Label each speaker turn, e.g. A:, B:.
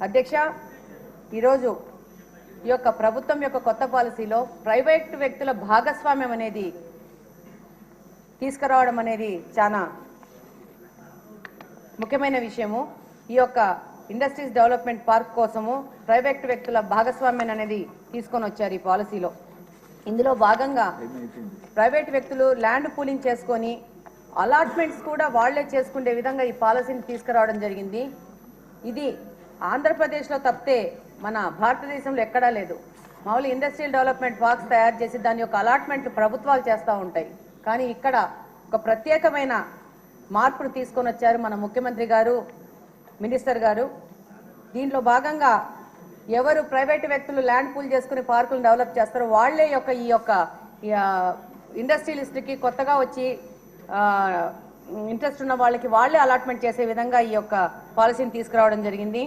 A: అధ్యక్ష, ఈరోజు ఈ యొక్క ప్రభుత్వం యొక్క కొత్త పాలసీలో ప్రైవేట్ వ్యక్తుల భాగస్వామ్యం అనేది తీసుకురావడం అనేది చాలా ముఖ్యమైన విషయము. ఈ యొక్క ఇండస్ట్రీస్ డెవలప్మెంట్ పార్క్ కోసము ప్రైవేట్ వ్యక్తుల భాగస్వామ్యం అనేది తీసుకొని వచ్చారు ఈ పాలసీలో. ఇందులో భాగంగా ప్రైవేట్ వ్యక్తులు ల్యాండ్ పూలింగ్ చేసుకొని అలాట్మెంట్స్ కూడా వాళ్లే చేసుకునే విధంగా ఈ పాలసీని తీసుకురావడం జరిగింది. ఇది ఆంధ్రప్రదేశ్లో తప్పితే మన భారతదేశంలో ఎక్కడా లేదు. మామూలు ఇండస్ట్రియల్ డెవలప్మెంట్ పార్క్స్ తయారు చేసి దాని యొక్క అలాట్మెంట్ ప్రభుత్వాలు చేస్తూ ఉంటాయి. కానీ ఇక్కడ ఒక ప్రత్యేకమైన మార్పును తీసుకొని వచ్చారు మన ముఖ్యమంత్రి గారు, మినిస్టర్ గారు. దీంట్లో భాగంగా ఎవరు ప్రైవేట్ వ్యక్తులు ల్యాండ్ పూల్ చేసుకుని పార్కులను డెవలప్ చేస్తారో వాళ్లే ఈ యొక్క ఇండస్ట్రియలిస్ట్కి కొత్తగా వచ్చి ఇంట్రెస్ట్ ఉన్న వాళ్ళకి వాళ్లే అలాట్మెంట్ చేసే విధంగా ఈ యొక్క పాలసీని తీసుకురావడం జరిగింది.